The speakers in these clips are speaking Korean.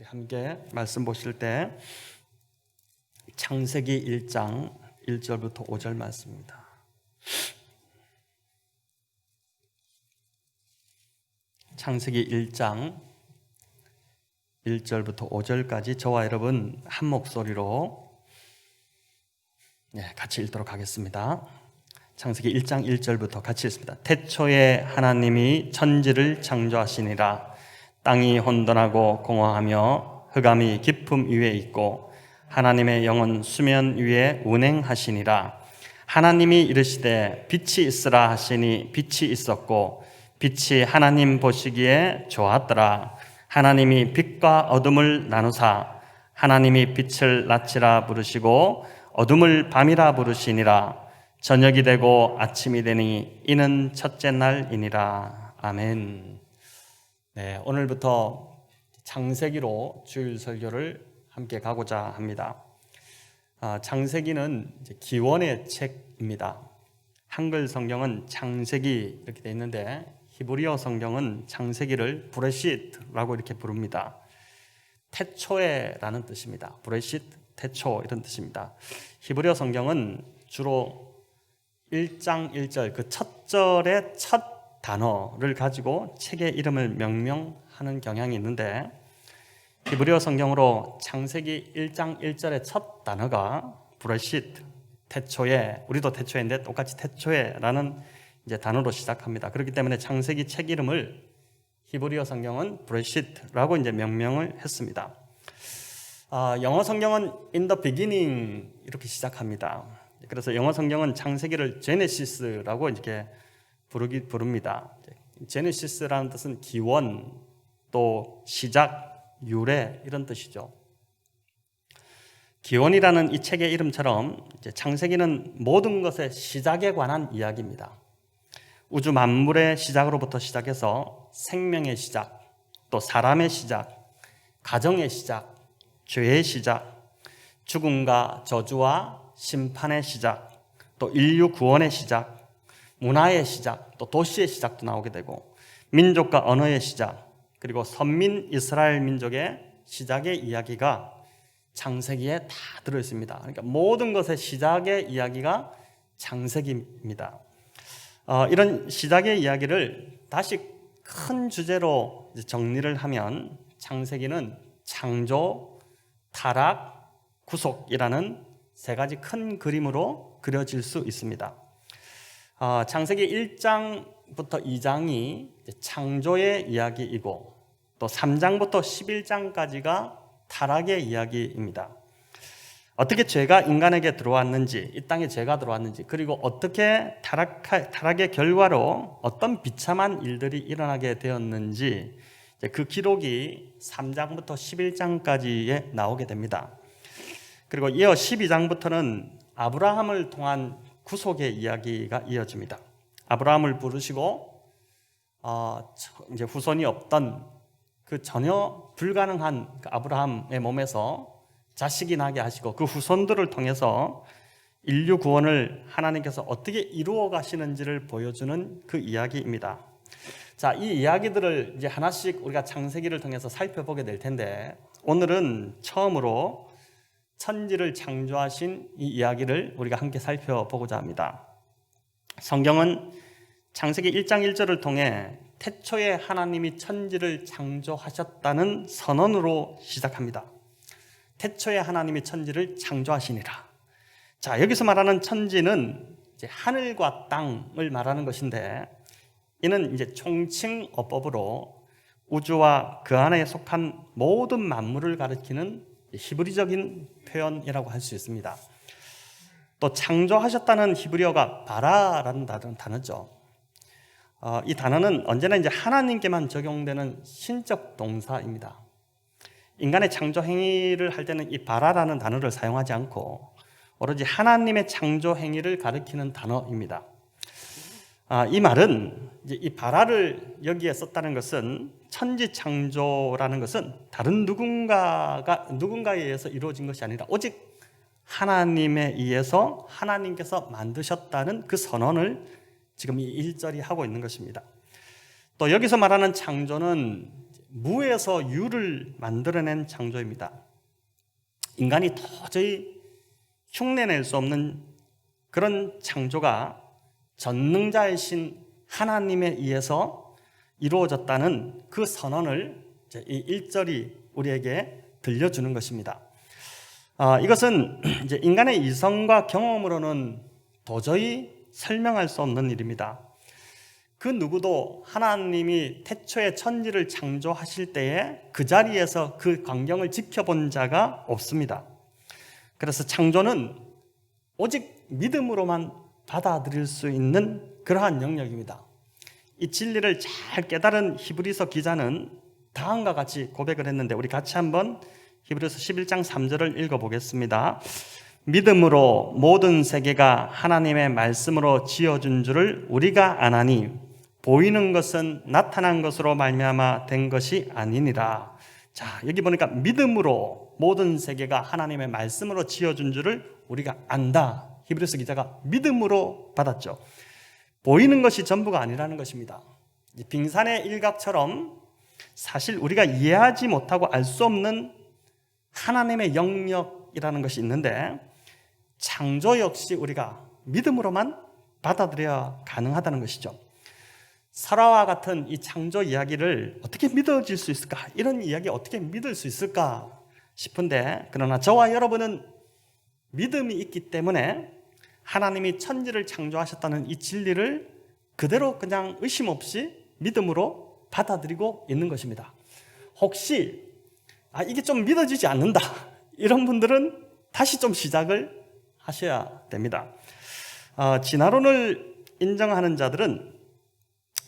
우리 함께 말씀 보실 때 창세기 1장 1절부터 5절 말씀입니다. 창세기 1장 1절부터 5절까지 저와 여러분 한 목소리로 같이 읽도록 하겠습니다. 창세기 1장 1절부터 같이 읽습니다. 태초에 하나님이 천지를 창조하시니라. 땅이 혼돈하고 공허하며 흑암이 깊음 위에 있고 하나님의 영은 수면 위에 운행하시니라. 하나님이 이르시되 빛이 있으라 하시니 빛이 있었고 빛이 하나님 보시기에 좋았더라. 하나님이 빛과 어둠을 나누사 하나님이 빛을 낮이라 부르시고 어둠을 밤이라 부르시니라. 저녁이 되고 아침이 되니 이는 첫째 날이니라. 아멘. 오늘부터 창세기로 주일 설교를 함께 가고자 합니다. 창세기는 기원의 책입니다. 한글 성경은 창세기 이렇게 되어 있는데 히브리어 성경은 창세기를 브레시트라고 이렇게 부릅니다. 태초에라는 뜻입니다. 브레시트, 태초 이런 뜻입니다. 히브리어 성경은 주로 1장 1절 그 첫 절의 첫 단어를 가지고 책의 이름을 명명하는 경향이 있는데 히브리어 성경으로 창세기 1장 1절의 첫 단어가 브레시트, 태초에, 우리도 태초에인데 똑같이 태초에라는 단어로 시작합니다. 그렇기 때문에 창세기 책 이름을 히브리어 성경은 브레시트라고 명명을 했습니다. 영어 성경은 in the beginning 이렇게 시작합니다. 그래서 영어 성경은 창세기를 제네시스라고 이렇게 부릅니다. 제네시스라는 뜻은 기원, 또 시작, 유래 이런 뜻이죠. 기원이라는 이 책의 이름처럼 창세기는 모든 것의 시작에 관한 이야기입니다. 우주 만물의 시작으로부터 시작해서 생명의 시작, 또 사람의 시작, 가정의 시작, 죄의 시작, 죽음과 저주와 심판의 시작, 또 인류 구원의 시작, 문화의 시작, 또 도시의 시작도 나오게 되고 민족과 언어의 시작, 그리고 선민 이스라엘 민족의 시작의 이야기가 창세기에 다 들어있습니다. 그러니까 모든 것의 시작의 이야기가 창세기입니다. 이런 시작의 이야기를 다시 큰 주제로 정리를 하면 창세기는 창조, 타락, 구속이라는 세 가지 큰 그림으로 그려질 수 있습니다. 창세기 1장부터 2장이 창조의 이야기이고 또 3장부터 11장까지가 타락의 이야기입니다. 어떻게 죄가 인간에게 들어왔는지, 이 땅에 죄가 들어왔는지, 그리고 어떻게 타락의 결과로 어떤 비참한 일들이 일어나게 되었는지 그 기록이 3장부터 11장까지에 나오게 됩니다. 그리고 이어 12장부터는 아브라함을 통한 구속의 이야기가 이어집니다. 아브라함을 부르시고 이제 후손이 없던 그 전혀 불가능한 그 아브라함의 몸에서 자식이 나게 하시고 그 후손들을 통해서 인류 구원을 하나님께서 어떻게 이루어 가시는지를 보여주는 그 이야기입니다. 자, 이 이야기들을 이제 하나씩 우리가 창세기를 통해서 살펴보게 될 텐데 오늘은 처음으로 천지를 창조하신 이 이야기를 우리가 함께 살펴보고자 합니다. 성경은 창세기 1장 1절을 통해 태초에 하나님이 천지를 창조하셨다는 선언으로 시작합니다. 태초에 하나님이 천지를 창조하시니라. 자, 여기서 말하는 천지는 이제 하늘과 땅을 말하는 것인데 이는 이제 총칭어법으로 우주와 그 안에 속한 모든 만물을 가리키는 히브리적인 표현이라고 할 수 있습니다. 또 창조하셨다는 히브리어가 바라라는 단어죠. 이 단어는 언제나 이제 하나님께만 적용되는 신적 동사입니다. 인간의 창조 행위를 할 때는 이 바라라는 단어를 사용하지 않고 오로지 하나님의 창조 행위를 가리키는 단어입니다. 이 말은 이제 이 바라를 여기에 썼다는 것은 천지 창조라는 것은 다른 누군가에 의해서 이루어진 것이 아니라 오직 하나님에 의해서 하나님께서 만드셨다는 그 선언을 지금 이 1절이 하고 있는 것입니다. 또 여기서 말하는 창조는 무에서 유를 만들어낸 창조입니다. 인간이 도저히 흉내낼 수 없는 그런 창조가 전능자이신 하나님에 의해서 이루어졌다는 그 선언을 이 1절이 우리에게 들려주는 것입니다. 이것은 이제 인간의 이성과 경험으로는 도저히 설명할 수 없는 일입니다. 그 누구도 하나님이 태초에 천지를 창조하실 때에 그 자리에서 그 광경을 지켜본 자가 없습니다. 그래서 창조는 오직 믿음으로만 받아들일 수 있는 그러한 영역입니다. 이 진리를 잘 깨달은 히브리서 기자는 다음과 같이 고백을 했는데 우리 같이 한번 히브리서 11장 3절을 읽어보겠습니다. 믿음으로 모든 세계가 하나님의 말씀으로 지어준 줄을 우리가 아나니 보이는 것은 나타난 것으로 말미암아 된 것이 아니니라. 자, 여기 보니까 믿음으로 모든 세계가 하나님의 말씀으로 지어준 줄을 우리가 안다. 히브리서 기자가 믿음으로 받았죠. 보이는 것이 전부가 아니라는 것입니다. 빙산의 일각처럼 사실 우리가 이해하지 못하고 알 수 없는 하나님의 영역이라는 것이 있는데 창조 역시 우리가 믿음으로만 받아들여야 가능하다는 것이죠. 설화와 같은 이 창조 이야기를 어떻게 믿어질 수 있을까? 이런 이야기 어떻게 믿을 수 있을까 싶은데, 그러나 저와 여러분은 믿음이 있기 때문에 하나님이 천지를 창조하셨다는 이 진리를 그대로 그냥 의심 없이 믿음으로 받아들이고 있는 것입니다. 혹시 이게 좀 믿어지지 않는다 이런 분들은 다시 좀 시작을 하셔야 됩니다. 진화론을 인정하는 자들은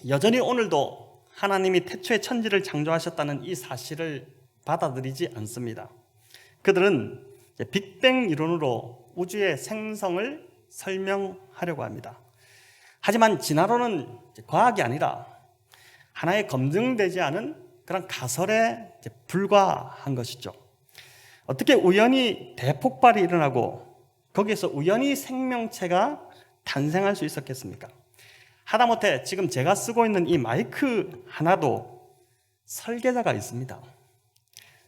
여전히 오늘도 하나님이 태초에 천지를 창조하셨다는 이 사실을 받아들이지 않습니다. 그들은 빅뱅 이론으로 우주의 생성을 설명하려고 합니다. 하지만 진화론은 과학이 아니라 하나의 검증되지 않은 그런 가설에 불과한 것이죠. 어떻게 우연히 대폭발이 일어나고 거기에서 우연히 생명체가 탄생할 수 있었겠습니까? 하다못해 지금 제가 쓰고 있는 이 마이크 하나도 설계자가 있습니다.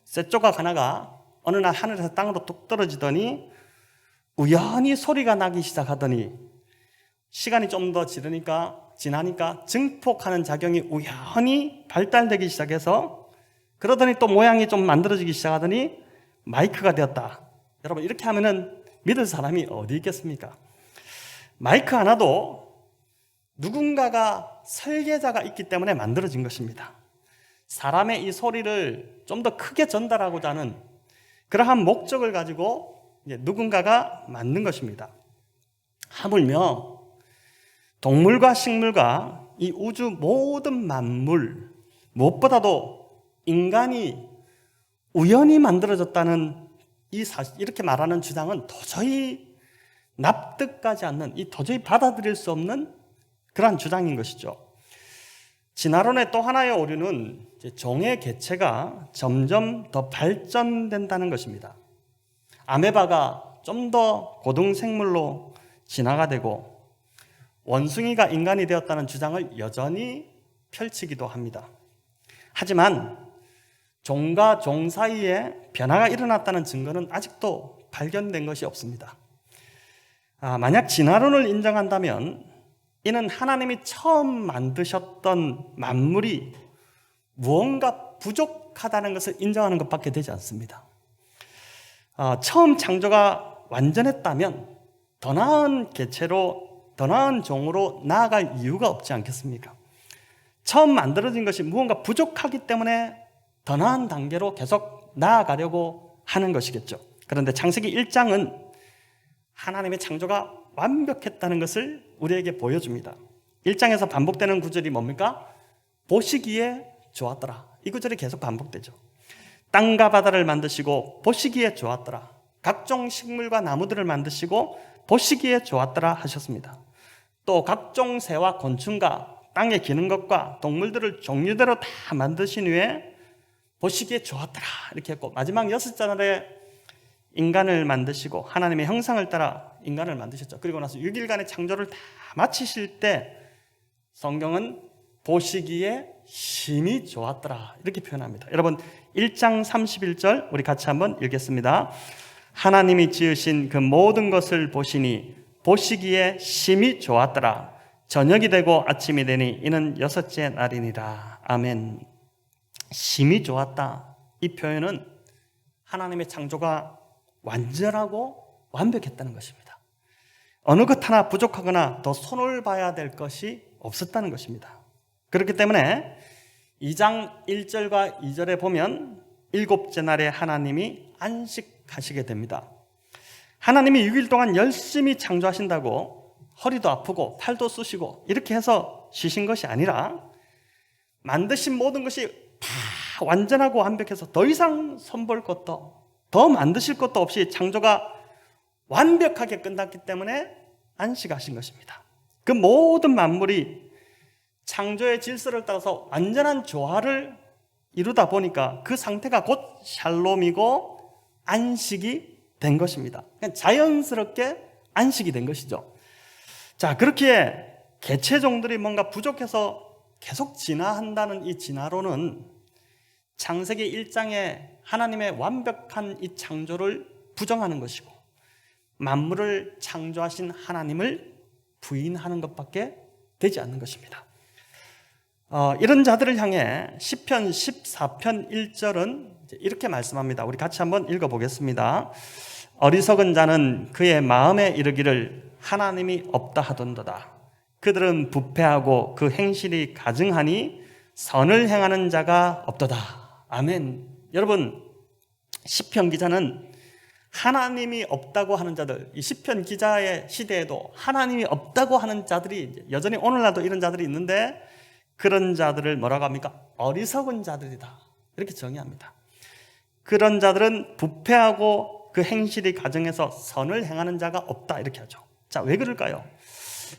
쇠 조각 하나가 어느 날 하늘에서 땅으로 뚝 떨어지더니 우연히 소리가 나기 시작하더니 시간이 좀 더 지나니까 증폭하는 작용이 우연히 발달되기 시작해서 그러더니 또 모양이 좀 만들어지기 시작하더니 마이크가 되었다. 여러분, 이렇게 하면은 믿을 사람이 어디 있겠습니까? 마이크 하나도 누군가가 설계자가 있기 때문에 만들어진 것입니다. 사람의 이 소리를 좀 더 크게 전달하고자 하는 그러한 목적을 가지고 누군가가 만든 것입니다. 하물며 동물과 식물과 이 우주 모든 만물, 무엇보다도 인간이 우연히 만들어졌다는 이 사실, 이렇게 말하는 주장은 도저히 납득하지 않는, 이 도저히 받아들일 수 없는 그러한 주장인 것이죠. 진화론의 또 하나의 오류는 종의 개체가 점점 더 발전된다는 것입니다. 아메바가 좀 더 고등생물로 진화가 되고 원숭이가 인간이 되었다는 주장을 여전히 펼치기도 합니다. 하지만 종과 종 사이에 변화가 일어났다는 증거는 아직도 발견된 것이 없습니다. 만약 진화론을 인정한다면 이는 하나님이 처음 만드셨던 만물이 무언가 부족하다는 것을 인정하는 것밖에 되지 않습니다. 처음 창조가 완전했다면 더 나은 개체로, 더 나은 종으로 나아갈 이유가 없지 않겠습니까? 처음 만들어진 것이 무언가 부족하기 때문에 더 나은 단계로 계속 나아가려고 하는 것이겠죠. 그런데 창세기 1장은 하나님의 창조가 완벽했다는 것을 우리에게 보여줍니다. 1장에서 반복되는 구절이 뭡니까? 보시기에 좋았더라. 이 구절이 계속 반복되죠. 땅과 바다를 만드시고 보시기에 좋았더라. 각종 식물과 나무들을 만드시고 보시기에 좋았더라 하셨습니다. 또 각종 새와 곤충과 땅에 기는 것과 동물들을 종류대로 다 만드신 후에 보시기에 좋았더라 이렇게 했고, 마지막 6절에 인간을 만드시고 하나님의 형상을 따라 인간을 만드셨죠. 그리고 나서 6일간의 창조를 다 마치실 때 성경은 보시기에 심히 좋았더라 이렇게 표현합니다. 여러분 1장 31절 우리 같이 한번 읽겠습니다. 하나님이 지으신 그 모든 것을 보시니 보시기에 심히 좋았더라. 저녁이 되고 아침이 되니 이는 여섯째 날이니라. 아멘. 심히 좋았다. 이 표현은 하나님의 창조가 완전하고 완벽했다는 것입니다. 어느 것 하나 부족하거나 더 손을 봐야 될 것이 없었다는 것입니다. 그렇기 때문에 2장 1절과 2절에 보면 일곱째 날에 하나님이 안식하시게 됩니다. 하나님이 6일 동안 열심히 창조하신다고 허리도 아프고 팔도 쑤시고 이렇게 해서 쉬신 것이 아니라 만드신 모든 것이 다 완전하고 완벽해서 더 이상 손볼 것도 더 만드실 것도 없이 창조가 완벽하게 끝났기 때문에 안식하신 것입니다. 그 모든 만물이 창조의 질서를 따라서 완전한 조화를 이루다 보니까 그 상태가 곧 샬롬이고 안식이 된 것입니다. 그냥 자연스럽게 안식이 된 것이죠. 자, 그렇게 개체종들이 뭔가 부족해서 계속 진화한다는 이 진화론은 창세기 1장에 하나님의 완벽한 이 창조를 부정하는 것이고 만물을 창조하신 하나님을 부인하는 것밖에 되지 않는 것입니다. 이런 자들을 향해 시편 14편 1절은 이렇게 말씀합니다. 우리 같이 한번 읽어보겠습니다. 어리석은 자는 그의 마음에 이르기를 하나님이 없다 하던도다. 그들은 부패하고 그 행실이 가증하니 선을 행하는 자가 없도다. 아멘. 여러분, 시편 기자는 하나님이 없다고 하는 자들, 이 시편 기자의 시대에도 하나님이 없다고 하는 자들이 여전히 오늘날도 이런 자들이 있는데 그런 자들을 뭐라고 합니까? 어리석은 자들이다 이렇게 정의합니다. 그런 자들은 부패하고 그 행실이 가증해서 선을 행하는 자가 없다 이렇게 하죠. 자, 왜 그럴까요?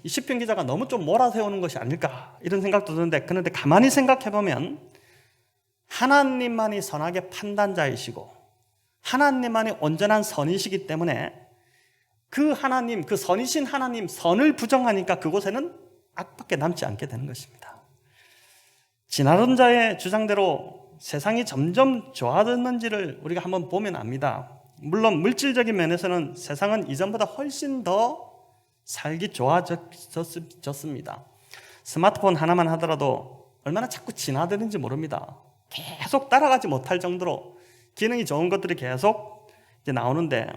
이 시편 기자가 너무 좀 몰아세우는 것이 아닐까 이런 생각도 드는데 그런데 가만히 생각해보면 하나님만이 선악의 판단자이시고 하나님만이 온전한 선이시기 때문에 그 하나님, 그 선이신 하나님 선을 부정하니까 그곳에는 악밖에 남지 않게 되는 것입니다. 진화론자의 주장대로 세상이 점점 좋아졌는지를 우리가 한번 보면 압니다. 물론 물질적인 면에서는 세상은 이전보다 훨씬 더 살기 좋아졌습니다. 스마트폰 하나만 하더라도 얼마나 자꾸 진화되는지 모릅니다. 계속 따라가지 못할 정도로 기능이 좋은 것들이 계속 이제 나오는데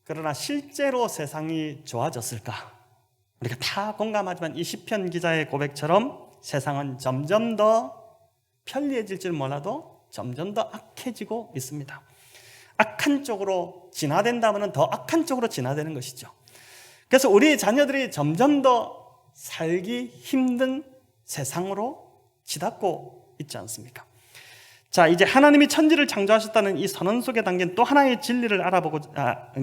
그러나 실제로 세상이 좋아졌을까? 우리가 다 공감하지만 이 시편 기자의 고백처럼 세상은 점점 더 편리해질 줄 몰라도 점점 더 악해지고 있습니다. 악한 쪽으로 진화된다면 더 악한 쪽으로 진화되는 것이죠. 그래서 우리 자녀들이 점점 더 살기 힘든 세상으로 치닫고 있지 않습니까? 자, 이제 하나님이 천지를 창조하셨다는 이 선언 속에 담긴 또 하나의 진리를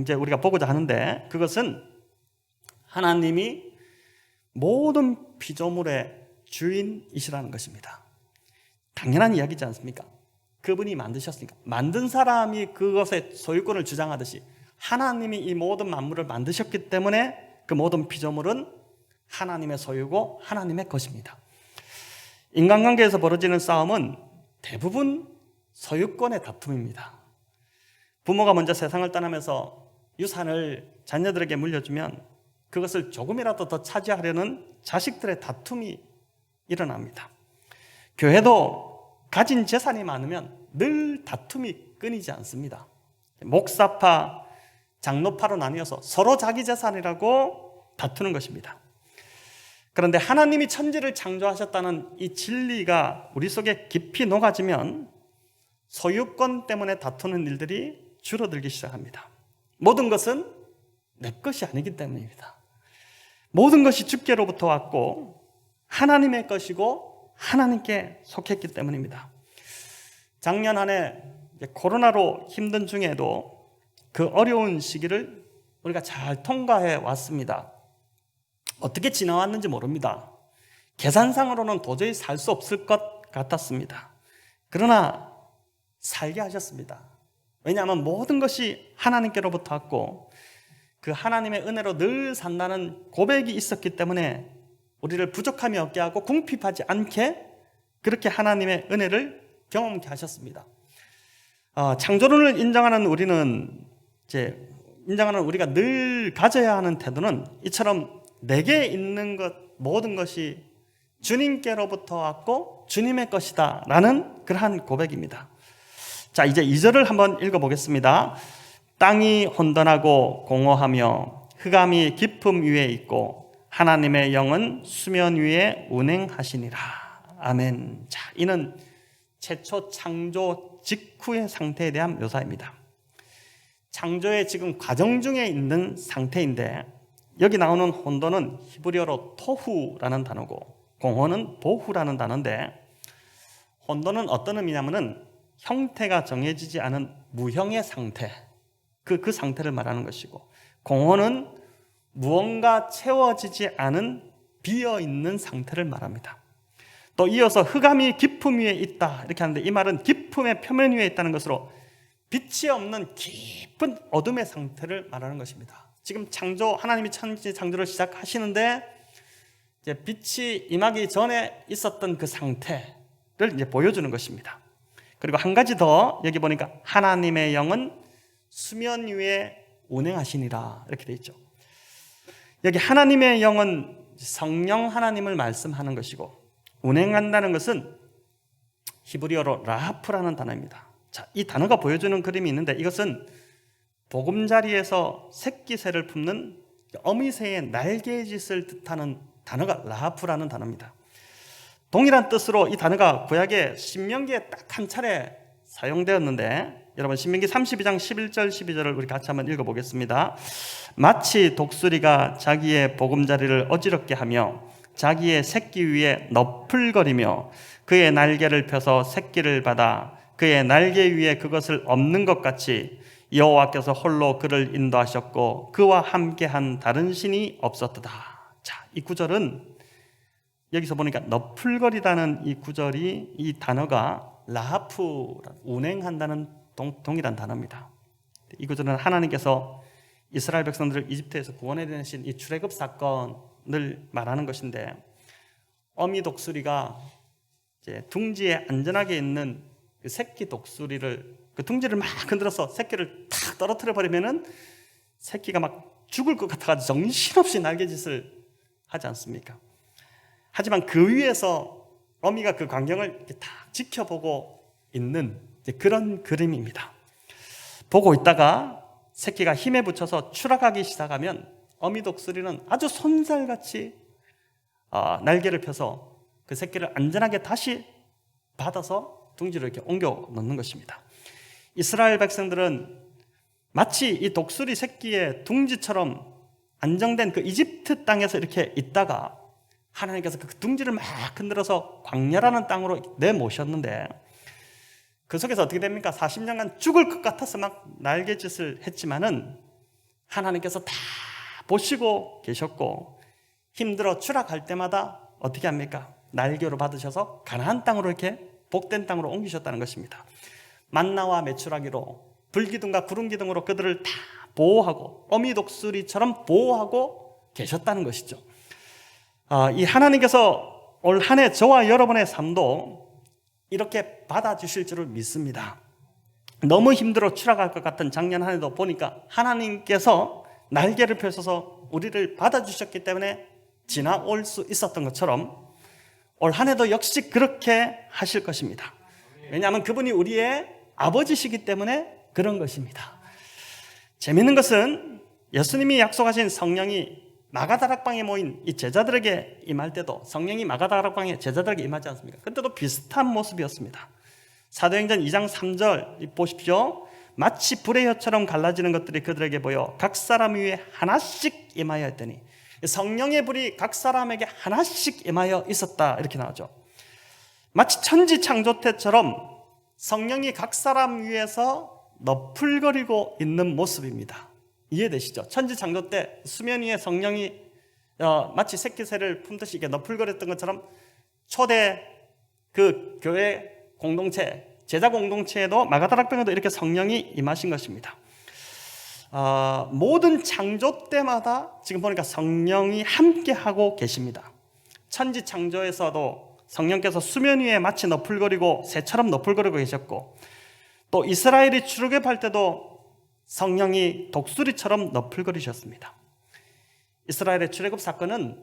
이제 우리가 보고자 하는데 그것은 하나님이 모든 피조물의 주인이시라는 것입니다. 당연한 이야기지 않습니까? 그분이 만드셨으니까 만든 사람이 그것의 소유권을 주장하듯이 하나님이 이 모든 만물을 만드셨기 때문에 그 모든 피조물은 하나님의 소유고 하나님의 것입니다. 인간관계에서 벌어지는 싸움은 대부분 소유권의 다툼입니다. 부모가 먼저 세상을 떠나면서 유산을 자녀들에게 물려주면 그것을 조금이라도 더 차지하려는 자식들의 다툼이 일어납니다. 교회도 가진 재산이 많으면 늘 다툼이 끊이지 않습니다. 목사파, 장로파로 나뉘어서 서로 자기 재산이라고 다투는 것입니다. 그런데 하나님이 천지를 창조하셨다는 이 진리가 우리 속에 깊이 녹아지면 소유권 때문에 다투는 일들이 줄어들기 시작합니다. 모든 것은 내 것이 아니기 때문입니다. 모든 것이 주께로부터 왔고 하나님의 것이고 하나님께 속했기 때문입니다. 작년 한 해 코로나로 힘든 중에도 그 어려운 시기를 우리가 잘 통과해 왔습니다. 어떻게 지나왔는지 모릅니다. 계산상으로는 도저히 살 수 없을 것 같았습니다. 그러나 살게 하셨습니다. 왜냐하면 모든 것이 하나님께로부터 왔고 그 하나님의 은혜로 늘 산다는 고백이 있었기 때문에 우리를 부족함이 없게 하고 궁핍하지 않게 그렇게 하나님의 은혜를 경험케 하셨습니다. 창조론을 인정하는 우리가 늘 가져야 하는 태도는 이처럼 내게 있는 것 모든 것이 주님께로부터 왔고 주님의 것이다 라는 그러한 고백입니다. 자, 이제 2절을 한번 읽어보겠습니다. 땅이 혼돈하고 공허하며 흑암이 깊음 위에 있고 하나님의 영은 수면 위에 운행하시니라. 아멘. 자, 이는 최초 창조 직후의 상태에 대한 묘사입니다. 창조의 지금 과정 중에 있는 상태인데 여기 나오는 혼돈은 히브리어로 토후라는 단어고 공허는 보후라는 단어인데 혼돈은 어떤 의미냐면은 형태가 정해지지 않은 무형의 상태, 그 상태를 말하는 것이고 공허는 무언가 채워지지 않은 비어있는 상태를 말합니다. 또 이어서 흑암이 깊음 위에 있다 이렇게 하는데 이 말은 깊음의 표면 위에 있다는 것으로 빛이 없는 깊은 어둠의 상태를 말하는 것입니다. 지금 하나님이 천지 창조를 시작하시는데 이제 빛이 임하기 전에 있었던 그 상태를 이제 보여주는 것입니다. 그리고 한 가지 더 여기 보니까 하나님의 영은 수면 위에 운행하시니라 이렇게 되어 있죠. 여기 하나님의 영은 성령 하나님을 말씀하는 것이고 운행한다는 것은 히브리어로 라하프라는 단어입니다. 자, 이 단어가 보여주는 그림이 있는데 이것은 보금자리에서 새끼새를 품는 어미새의 날개짓을 뜻하는 단어가 라하프라는 단어입니다. 동일한 뜻으로 이 단어가 구약의 신명기에 딱 한 차례 사용되었는데 여러분 신명기 32장 11절 12절을 우리 같이 한번 읽어보겠습니다. 마치 독수리가 자기의 보금자리를 어지럽게 하며 자기의 새끼 위에 너풀거리며 그의 날개를 펴서 새끼를 받아 그의 날개 위에 그것을 엎는 것 같이 여호와께서 홀로 그를 인도하셨고 그와 함께한 다른 신이 없었도다. 자, 이 구절은 여기서 보니까 너풀거리다는 이 구절이 이 단어가 라하프 운행한다는 동일한 단어입니다. 이 구절은 하나님께서 이스라엘 백성들을 이집트에서 구원해내신 이 출애굽 사건을 말하는 것인데 어미 독수리가 이제 둥지에 안전하게 있는 그 새끼 독수리를 그 둥지를 막 흔들어서 새끼를 탁 떨어뜨려 버리면은 새끼가 막 죽을 것 같아가지고 정신없이 날개짓을 하지 않습니까? 하지만 그 위에서 어미가 그 광경을 이렇게 딱 지켜보고 있는 그런 그림입니다. 보고 있다가 새끼가 힘에 붙여서 추락하기 시작하면 어미 독수리는 아주 손살같이 날개를 펴서 그 새끼를 안전하게 다시 받아서 둥지로 이렇게 옮겨 놓는 것입니다. 이스라엘 백성들은 마치 이 독수리 새끼의 둥지처럼 안정된 그 이집트 땅에서 이렇게 있다가 하나님께서 그 둥지를 막 흔들어서 광야라는 땅으로 내모셨는데 그 속에서 어떻게 됩니까? 40년간 죽을 것 같아서 막 날개짓을 했지만은 하나님께서 다 보시고 계셨고 힘들어 추락할 때마다 어떻게 합니까? 날개로 받으셔서 가나안 땅으로 이렇게 복된 땅으로 옮기셨다는 것입니다. 만나와 메추라기로 불기둥과 구름기둥으로 그들을 다 보호하고 어미 독수리처럼 보호하고 계셨다는 것이죠. 이 하나님께서 올 한 해 저와 여러분의 삶도 이렇게 받아주실 줄을 믿습니다. 너무 힘들어 추락할 것 같은 작년 한 해도 보니까 하나님께서 날개를 펴셔서 우리를 받아주셨기 때문에 지나올 수 있었던 것처럼 올 한 해도 역시 그렇게 하실 것입니다. 왜냐하면 그분이 우리의 아버지시기 때문에 그런 것입니다. 재미있는 것은 예수님이 약속하신 성령이 마가다락방에 모인 이 제자들에게 임할 때도 성령이 마가다락방에 제자들에게 임하지 않습니까? 그때도 비슷한 모습이었습니다. 사도행전 2장 3절 보십시오. 마치 불의 혀처럼 갈라지는 것들이 그들에게 보여 각 사람 위에 하나씩 임하여 했더니 성령의 불이 각 사람에게 하나씩 임하여 있었다 이렇게 나오죠. 마치 천지 창조 때처럼 성령이 각 사람 위에서 너풀거리고 있는 모습입니다. 이해되시죠? 천지 창조 때 수면 위에 성령이 마치 새끼새를 품듯이 이렇게 너풀거렸던 것처럼 초대 그 교회 공동체, 제자 공동체에도 마가다락방에도 이렇게 성령이 임하신 것입니다. 모든 창조 때마다 지금 보니까 성령이 함께하고 계십니다. 천지 창조에서도 성령께서 수면 위에 마치 너풀거리고 새처럼 너풀거리고 계셨고, 또 이스라엘이 출애굽할 때도 성령이 독수리처럼 너풀거리셨습니다. 이스라엘의 출애굽 사건은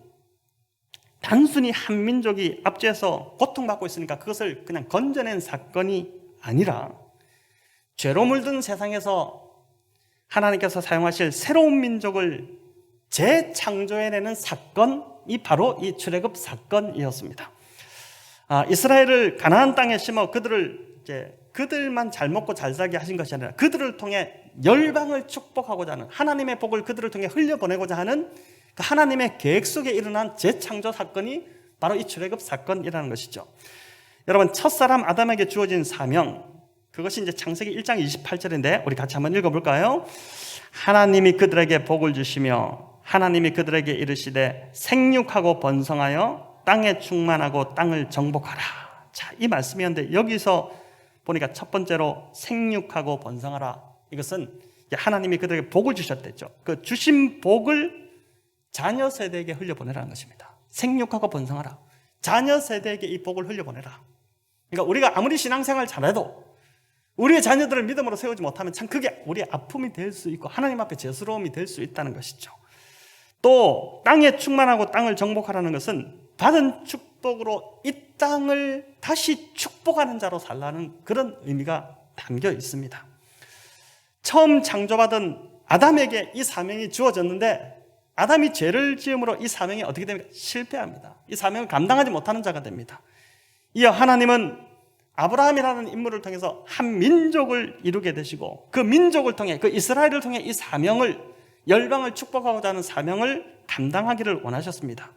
단순히 한 민족이 압제해서 고통받고 있으니까 그것을 그냥 건져낸 사건이 아니라, 죄로 물든 세상에서 하나님께서 사용하실 새로운 민족을 재창조해내는 사건이 바로 이 출애굽 사건이었습니다. 이스라엘을 가나안 땅에 심어 그들만 잘 먹고 잘 살게 하신 것이 아니라 그들을 통해 열방을 축복하고자 하는, 하나님의 복을 그들을 통해 흘려보내고자 하는 그 하나님의 계획 속에 일어난 재창조 사건이 바로 이 출애굽 사건이라는 것이죠. 여러분, 첫사람 아담에게 주어진 사명, 그것이 이제 창세기 1장 28절인데 우리 같이 한번 읽어볼까요? 하나님이 그들에게 복을 주시며 하나님이 그들에게 이르시되 생육하고 번성하여 땅에 충만하고 땅을 정복하라. 자, 이 말씀이었는데 여기서 보니까 첫 번째로 생육하고 번성하라, 이것은 하나님이 그들에게 복을 주셨댔죠. 그 주신 복을 자녀 세대에게 흘려보내라는 것입니다. 생육하고 번성하라, 자녀 세대에게 이 복을 흘려보내라. 그러니까 우리가 아무리 신앙생활 잘해도 우리의 자녀들을 믿음으로 세우지 못하면 참 그게 우리의 아픔이 될 수 있고 하나님 앞에 죄스러움이 될 수 있다는 것이죠. 또 땅에 충만하고 땅을 정복하라는 것은 받은 축복으로 이 땅을 다시 축복하는 자로 살라는 그런 의미가 담겨 있습니다. 처음 창조받은 아담에게 이 사명이 주어졌는데 아담이 죄를 지음으로 이 사명이 어떻게 됩니까? 실패합니다. 이 사명을 감당하지 못하는 자가 됩니다. 이어 하나님은 아브라함이라는 인물을 통해서 한 민족을 이루게 되시고 그 민족을 통해, 그 이스라엘을 통해 이 사명을, 열방을 축복하고자 하는 사명을 감당하기를 원하셨습니다.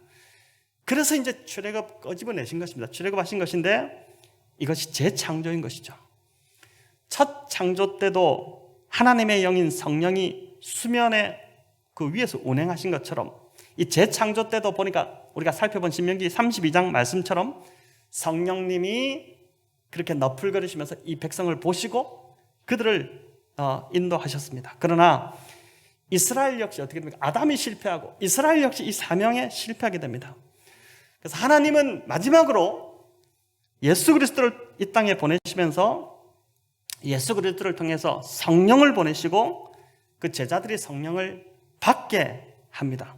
그래서 이제 출애굽 꺼집어내신 것입니다. 출애굽하신 것인데 이것이 재창조인 것이죠. 첫 창조 때도 하나님의 영인 성령이 수면에 그 위에서 운행하신 것처럼 이 재창조 때도 보니까 우리가 살펴본 신명기 32장 말씀처럼 성령님이 그렇게 너풀거리시면서 이 백성을 보시고 그들을 인도하셨습니다. 그러나 이스라엘 역시 어떻게 됩니까? 아담이 실패하고 이스라엘 역시 이 사명에 실패하게 됩니다. 그래서 하나님은 마지막으로 예수 그리스도를 이 땅에 보내시면서 예수 그리스도를 통해서 성령을 보내시고 그 제자들이 성령을 받게 합니다.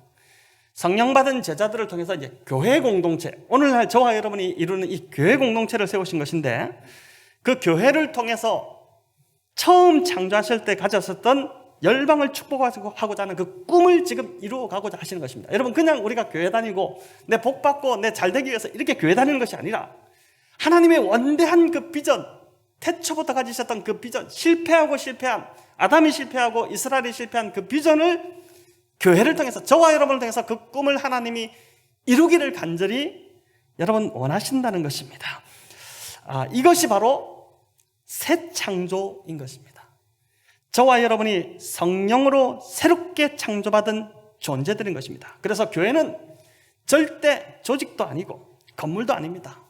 성령 받은 제자들을 통해서 이제 교회 공동체, 오늘날 저와 여러분이 이루는 이 교회 공동체를 세우신 것인데, 그 교회를 통해서 처음 창조하실 때 가졌었던 열방을 축복하고자 하는 그 꿈을 지금 이루어가고자 하시는 것입니다. 여러분, 그냥 우리가 교회 다니고 내 복 받고 내 잘 되기 위해서 이렇게 교회 다니는 것이 아니라 하나님의 원대한 그 비전, 태초부터 가지셨던 그 비전, 실패한 아담이 실패하고 이스라엘이 실패한 그 비전을 교회를 통해서, 저와 여러분을 통해서 그 꿈을 하나님이 이루기를 간절히 여러분 원하신다는 것입니다. 이것이 바로 새 창조인 것입니다. 저와 여러분이 성령으로 새롭게 창조받은 존재들인 것입니다. 그래서 교회는 절대 조직도 아니고 건물도 아닙니다.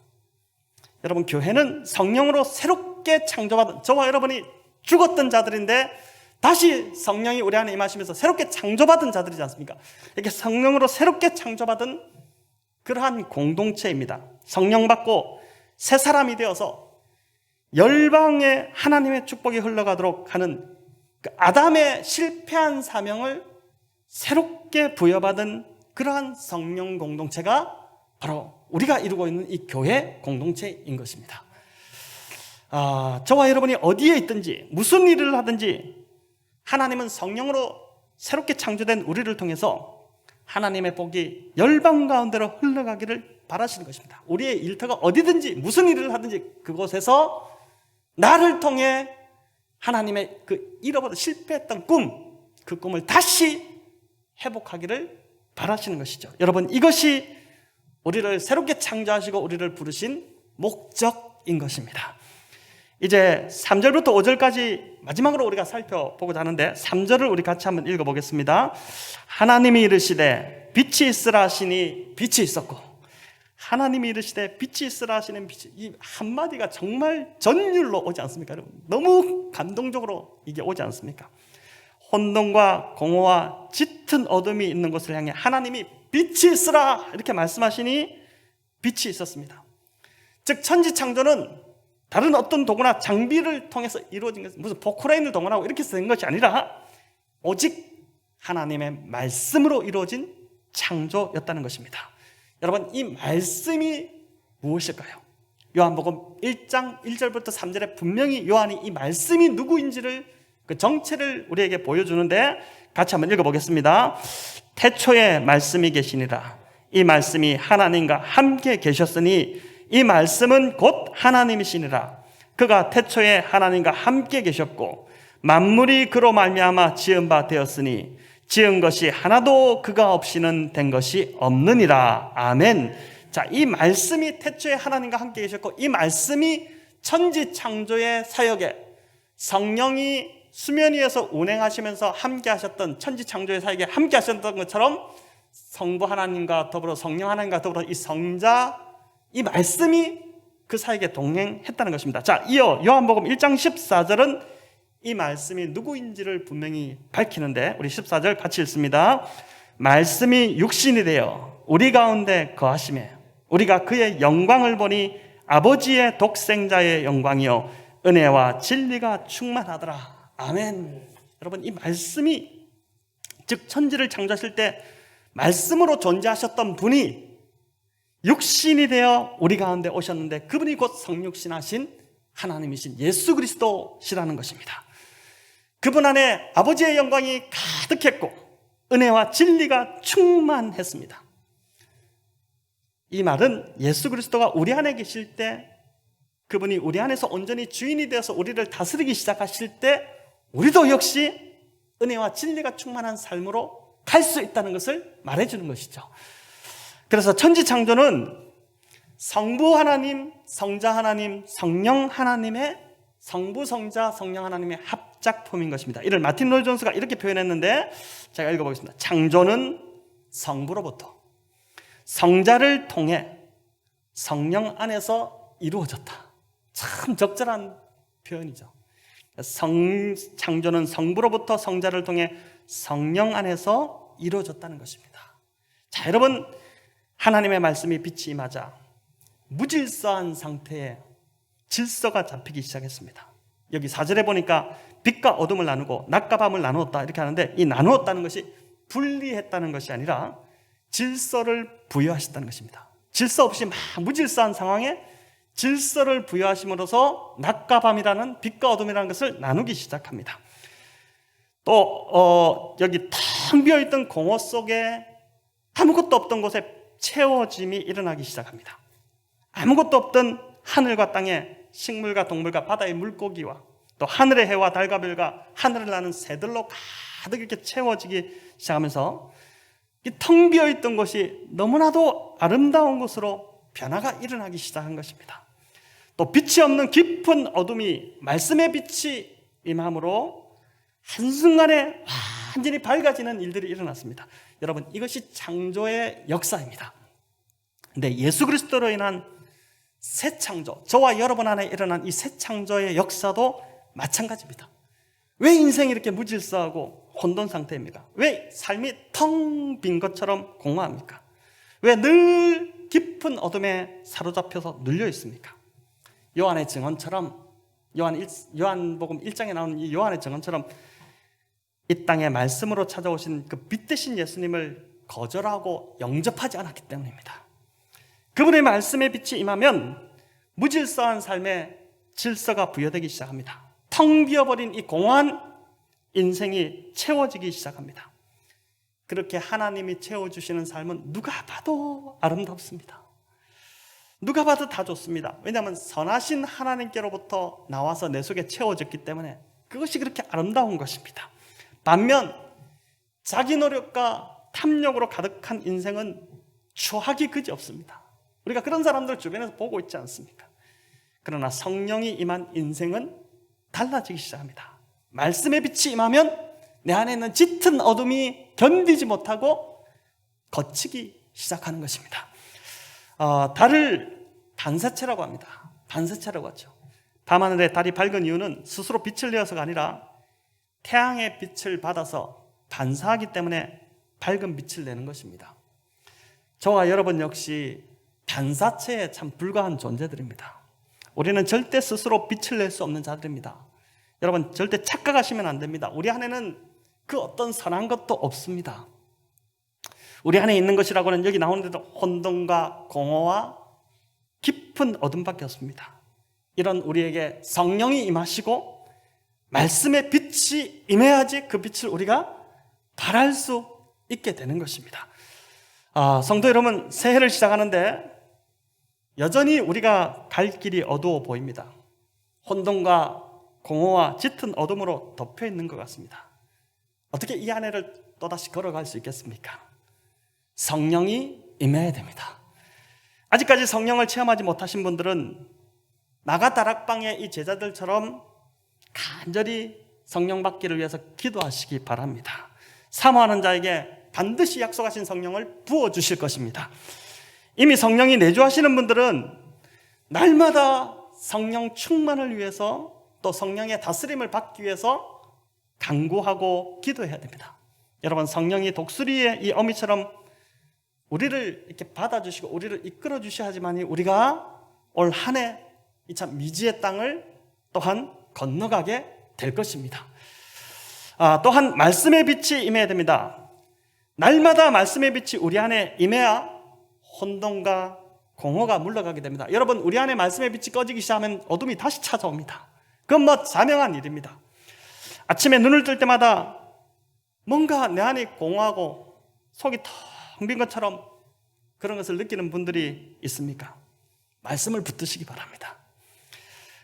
여러분, 교회는 성령으로 새롭게 창조받은, 저와 여러분이 죽었던 자들인데 다시 성령이 우리 안에 임하시면서 새롭게 창조받은 자들이지 않습니까? 이렇게 성령으로 새롭게 창조받은 그러한 공동체입니다. 성령 받고 새 사람이 되어서 열방에 하나님의 축복이 흘러가도록 하는 그 아담의 실패한 사명을 새롭게 부여받은 그러한 성령 공동체가 바로 우리가 이루고 있는 이 교회 공동체인 것입니다. 저와 여러분이 어디에 있든지 무슨 일을 하든지 하나님은 성령으로 새롭게 창조된 우리를 통해서 하나님의 복이 열방 가운데로 흘러가기를 바라시는 것입니다. 우리의 일터가 어디든지 무슨 일을 하든지 그곳에서 나를 통해 하나님의 그 잃어버린 실패했던 꿈, 그 꿈을 다시 회복하기를 바라시는 것이죠. 여러분, 이것이 우리를 새롭게 창조하시고 우리를 부르신 목적인 것입니다. 이제 3절부터 5절까지 마지막으로 우리가 살펴보고자 하는데 3절을 우리 같이 한번 읽어보겠습니다. 하나님이 이르시되 빛이 있으라 하시니 빛이 있었고, 하나님이 이르시되 빛이 있으라 하시는 빛이, 이 한마디가 정말 전율로 오지 않습니까? 여러분, 너무 감동적으로 이게 오지 않습니까? 혼돈과 공허와 짙은 어둠이 있는 곳을 향해 하나님이 빛이 있으라 이렇게 말씀하시니 빛이 있었습니다. 즉 천지창조는 다른 어떤 도구나 장비를 통해서 이루어진 것은 무슨 포크레인을 동원하고 이렇게 된 것이 아니라 오직 하나님의 말씀으로 이루어진 창조였다는 것입니다. 여러분, 이 말씀이 무엇일까요? 요한복음 1장 1절부터 3절에 분명히 요한이 이 말씀이 누구인지를 그 정체를 우리에게 보여주는데 같이 한번 읽어보겠습니다. 태초에 말씀이 계시니라. 이 말씀이 하나님과 함께 계셨으니 이 말씀은 곧 하나님이시니라. 그가 태초에 하나님과 함께 계셨고 만물이 그로 말미암아 지은 바 되었으니 지은 것이 하나도 그가 없이는 된 것이 없느니라. 아멘. 자, 이 말씀이 태초에 하나님과 함께 계셨고 이 말씀이 천지창조의 사역에 성령이 수면 위에서 운행하시면서 함께 하셨던 천지창조의 사역에 함께 하셨던 것처럼 성부 하나님과 더불어 성령 하나님과 더불어 이 성자 이 말씀이 그 사역에 동행했다는 것입니다. 자, 이어 요한복음 1장 14절은 이 말씀이 누구인지를 분명히 밝히는데 우리 14절 같이 읽습니다. 말씀이 육신이 되어 우리 가운데 거하시매 우리가 그의 영광을 보니 아버지의 독생자의 영광이요 은혜와 진리가 충만하더라. 아멘. 여러분, 이 말씀이 즉 천지를 창조하실 때 말씀으로 존재하셨던 분이 육신이 되어 우리 가운데 오셨는데 그분이 곧 성육신하신 하나님이신 예수 그리스도시라는 것입니다. 그분 안에 아버지의 영광이 가득했고 은혜와 진리가 충만했습니다. 이 말은 예수 그리스도가 우리 안에 계실 때 그분이 우리 안에서 온전히 주인이 되어서 우리를 다스리기 시작하실 때 우리도 역시 은혜와 진리가 충만한 삶으로 갈 수 있다는 것을 말해주는 것이죠. 그래서 천지창조는 성부 하나님, 성자 하나님, 성령 하나님의 성부, 성자, 성령 하나님의 합작품인 것입니다. 이를 마틴 로이드 존스가 이렇게 표현했는데 제가 읽어보겠습니다. 창조는 성부로부터 성자를 통해 성령 안에서 이루어졌다. 참 적절한 표현이죠. 창조는 성부로부터 성자를 통해 성령 안에서 이루어졌다는 것입니다. 자, 여러분, 하나님의 말씀이 빛이 임하자 무질서한 상태에 질서가 잡히기 시작했습니다. 여기 4절에 보니까 빛과 어둠을 나누고 낮과 밤을 나누었다 이렇게 하는데 이 나누었다는 것이 분리했다는 것이 아니라 질서를 부여하셨다는 것입니다. 질서 없이 막 무질서한 상황에 질서를 부여하심으로써 낮과 밤이라는 빛과 어둠이라는 것을 나누기 시작합니다. 또 여기 텅 비어있던 공허 속에 아무것도 없던 곳에 채워짐이 일어나기 시작합니다. 아무것도 없던 하늘과 땅에 식물과 동물과 바다의 물고기와 또 하늘의 해와 달과 별과 하늘을 나는 새들로 가득 이렇게 채워지기 시작하면서 이 텅 비어있던 곳이 너무나도 아름다운 곳으로 변화가 일어나기 시작한 것입니다. 또 빛이 없는 깊은 어둠이 말씀의 빛이 임함으로 한순간에 완전히 밝아지는 일들이 일어났습니다. 여러분, 이것이 창조의 역사입니다. 근데 예수 그리스도로 인한 새 창조, 저와 여러분 안에 일어난 이 새 창조의 역사도 마찬가지입니다. 왜 인생이 이렇게 무질서하고 혼돈 상태입니까? 왜 삶이 텅 빈 것처럼 공허합니까? 왜 늘 깊은 어둠에 사로잡혀서 눌려 있습니까? 요한의 증언처럼 요한복음 1장에 나오는 이 요한의 증언처럼 이 땅에 말씀으로 찾아오신 그 빛 대신 예수님을 거절하고 영접하지 않았기 때문입니다. 그분의 말씀의 빛이 임하면 무질서한 삶에 질서가 부여되기 시작합니다. 텅 비어버린 이 공허한 인생이 채워지기 시작합니다. 그렇게 하나님이 채워주시는 삶은 누가 봐도 아름답습니다. 누가 봐도 다 좋습니다. 왜냐하면 선하신 하나님께로부터 나와서 내 속에 채워졌기 때문에 그것이 그렇게 아름다운 것입니다. 반면 자기 노력과 탐욕으로 가득한 인생은 추하기 그지없습니다. 우리가 그런 사람들 주변에서 보고 있지 않습니까? 그러나 성령이 임한 인생은 달라지기 시작합니다. 말씀의 빛이 임하면 내 안에 있는 짙은 어둠이 견디지 못하고 걷히기 시작하는 것입니다. 달을 반사체라고 합니다. 반사체라고 하죠. 밤하늘에 달이 밝은 이유는 스스로 빛을 내어서가 아니라 태양의 빛을 받아서 반사하기 때문에 밝은 빛을 내는 것입니다. 저와 여러분 역시 반사체에 참 불과한 존재들입니다. 우리는 절대 스스로 빛을 낼 수 없는 자들입니다. 여러분 절대 착각하시면 안 됩니다. 우리 안에는 그 어떤 선한 것도 없습니다. 우리 안에 있는 것이라고는 여기 나오는 대로 혼돈과 공허와 깊은 어둠밖에 없습니다. 이런 우리에게 성령이 임하시고 말씀의 빛이 임해야지 그 빛을 우리가 발할 수 있게 되는 것입니다. 성도 여러분, 새해를 시작하는데 여전히 우리가 갈 길이 어두워 보입니다. 혼돈과 공허와 짙은 어둠으로 덮여 있는 것 같습니다. 어떻게 이 안에를 또다시 걸어갈 수 있겠습니까? 성령이 임해야 됩니다. 아직까지 성령을 체험하지 못하신 분들은 나가 다락방의 이 제자들처럼 간절히 성령 받기를 위해서 기도하시기 바랍니다. 사모하는 자에게 반드시 약속하신 성령을 부어주실 것입니다. 이미 성령이 내주하시는 분들은 날마다 성령 충만을 위해서 또 성령의 다스림을 받기 위해서 간구하고 기도해야 됩니다. 여러분, 성령이 독수리의 이 어미처럼 우리를 이렇게 받아주시고 우리를 이끌어 주셔야 하지만 우리가 올 한 해 이 참 미지의 땅을 또한 건너가게 될 것입니다. 또한 말씀의 빛이 임해야 됩니다. 날마다 말씀의 빛이 우리 안에 임해야 혼돈과 공허가 물러가게 됩니다. 여러분, 우리 안에 말씀의 빛이 꺼지기 시작하면 어둠이 다시 찾아옵니다. 그건 자명한 일입니다. 아침에 눈을 뜰 때마다 뭔가 내 안이 공허하고 속이 텅 빈 것처럼 그런 것을 느끼는 분들이 있습니까? 말씀을 붙드시기 바랍니다.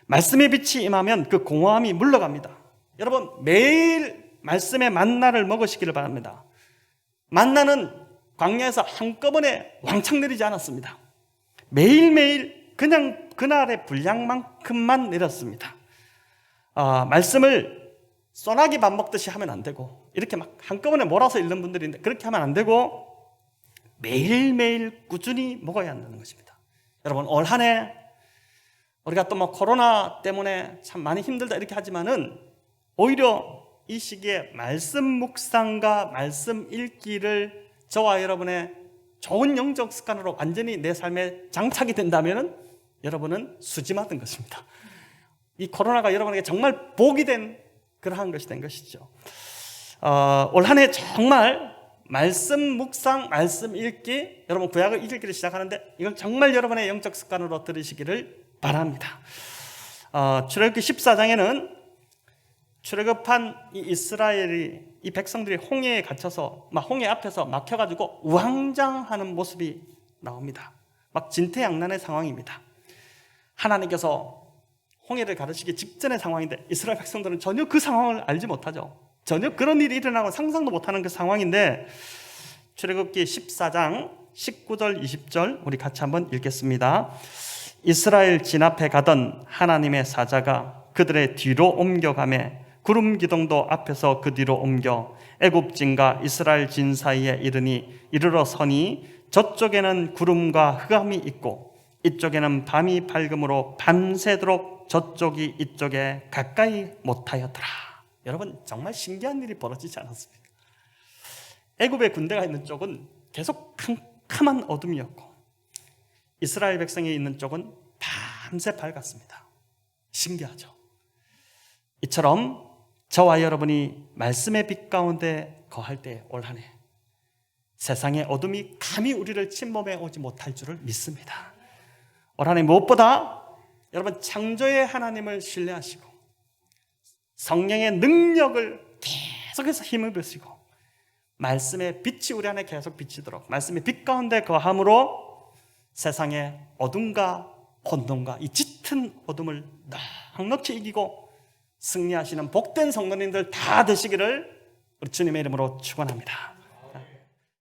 말씀의 빛이 임하면 그 공허함이 물러갑니다. 여러분, 매일 말씀의 만나를 먹으시기를 바랍니다. 만나는 광야에서 한꺼번에 왕창 내리지 않았습니다. 매일매일 그냥 그날의 분량만큼만 내렸습니다. 말씀을 소나기 밥 먹듯이 하면 안 되고 이렇게 막 한꺼번에 몰아서 읽는 분들이 있는데 그렇게 하면 안 되고 매일매일 꾸준히 먹어야 한다는 것입니다. 여러분, 올 한 해 우리가 또 코로나 때문에 참 많이 힘들다 이렇게 하지만은 오히려 이 시기에 말씀 묵상과 말씀 읽기를 저와 여러분의 좋은 영적 습관으로 완전히 내 삶에 장착이 된다면은 여러분은 수지 맞은 것입니다. 이 코로나가 여러분에게 정말 복이 된 그러한 것이 된 것이죠. 올 한 해 정말 말씀 묵상, 말씀 읽기, 여러분 구약을 읽기를 시작하는데 이걸 정말 여러분의 영적 습관으로 들으시기를 바랍니다. 출애굽기 14장에는 출애굽한 이 이스라엘이 이 백성들이 홍해에 갇혀서 막 홍해 앞에서 막혀가지고 우왕좌왕하는 모습이 나옵니다. 막 진퇴양난의 상황입니다. 하나님께서 홍해를 가르치기 직전의 상황인데 이스라엘 백성들은 전혀 그 상황을 알지 못하죠. 전혀 그런 일이 일어나고 상상도 못하는 그 상황인데 출애굽기 14장 19절 20절 우리 같이 한번 읽겠습니다. 이스라엘 진 앞에 가던 하나님의 사자가 그들의 뒤로 옮겨가매 구름 기둥도 앞에서 그 뒤로 옮겨 애굽진과 이스라엘 진 사이에 이르러 서니 저쪽에는 구름과 흑암이 있고 이쪽에는 밤이 밝음으로 밤새도록 저쪽이 이쪽에 가까이 못하였더라. 여러분, 정말 신기한 일이 벌어지지 않았습니까? 애굽의 군대가 있는 쪽은 계속 캄캄한 어둠이었고 이스라엘 백성이 있는 쪽은 밤새 밝았습니다. 신기하죠? 이처럼 저와 여러분이 말씀의 빛 가운데 거할 때 올 한 해 세상의 어둠이 감히 우리를 침범해 오지 못할 줄을 믿습니다. 올 한 해 무엇보다 여러분 창조의 하나님을 신뢰하시고 성령의 능력을 계속해서 힘을 베시고 말씀의 빛이 우리 안에 계속 비치도록 말씀의 빛 가운데 거함으로 세상의 어둠과 혼돈과 이 짙은 어둠을 넉넉히 이기고 승리하시는 복된 성도님들 다 되시기를 우리 주님의 이름으로 축원합니다.